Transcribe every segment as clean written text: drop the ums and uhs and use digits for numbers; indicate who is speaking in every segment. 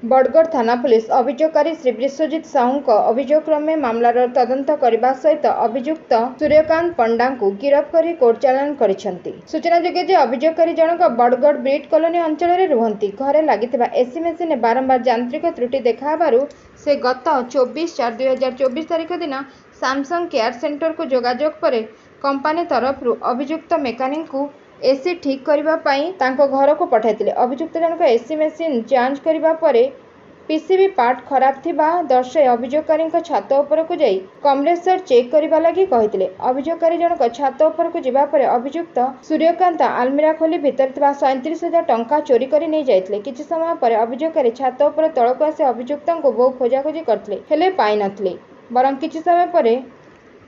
Speaker 1: बड़गड़ थाना पुलिस अभियोगकारी श्री विश्वजित साहू अभियोग क्रमे मामलार तदंत करने सहित अभियुक्त सूर्यकांत पंडा को गिरफ्त कर कोर्ट चालाण करिसेंती। सूचनायोग्य जे अभियोगकारी जनक बड़गड़ ब्रिट कॉलोनी अंचल में रुहंती। घरे लगी एसी मेसीन बारंबार यांत्रिक त्रुटि देखाबारु से गत 24/4/2024 तारीख दिन सैमसंग केयर सेंटर को जोगाजोग पर कंपनी तरफ अभियुक्त मेकानिक को एसी ठीक करने घर को पठाई। अभियुक्त जनक एसी मेसीन जांच करने पर पीसीबी पार्ट खराब थिबा दर्शाई अभियोगकारी छात उपरकू जाई कम्प्रेसर चेक करने लगी कहते। अभियोगकारी जनक छात उपरकू जिबा परे अभियुक्त सूर्यकांत आलमीरा खोली भितर 37,000 टंका चोरी कर नहीं जाइथिले। किछि समय पर अभियोगकारी छात उपर तळकू आसी अभियुक्त को बहु खोजाखोजी करथिले हेले पाई नथिले। बरं किछि समय पर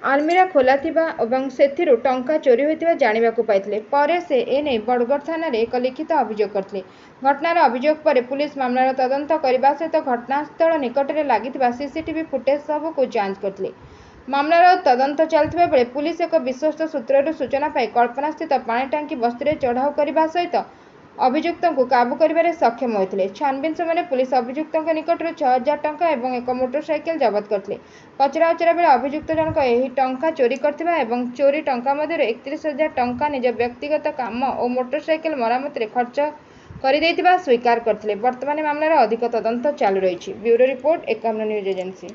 Speaker 1: आलमीरा खोला थिबा एवं सेथिरु टंका चोरी होइतिबा जानिबाकू पाइथिले। परे से एने बड़गड़ थाना रे एक लिखित अभियोग करथिले। घटनार अभियोग पर पुलिस मामलार तदंत करने सहित घटनास्थल निकट में लगी सीसीटीवी फुटेज सब को जांच करथिले। मामलार तदंत चलथिबा बेले पुलिस एक विश्वस्त सूत्रରୁ सूचना पाई कल्पना स्थित पानी टांकी बस्ती चढ़ाऊ करने सहित अभियुक्त को काबू कर सक्षम होते। छानबीन समय पुलिस अभियुक्त निकट 6,000 टंका और एक मोटरसाइकेल जबत करते। पचरा उचरा बेले अभियुक्त जनक यह टंका चोरी करथिबा एवं चोरी टंका मध्य 31,000 टंका निज व्यक्तिगत काम और मोटरसाइकेल मरामत खर्च कर स्वीकार करते। वर्तमान मामलार अधिक तदंत चालू रही। Bureau report 51 news agency.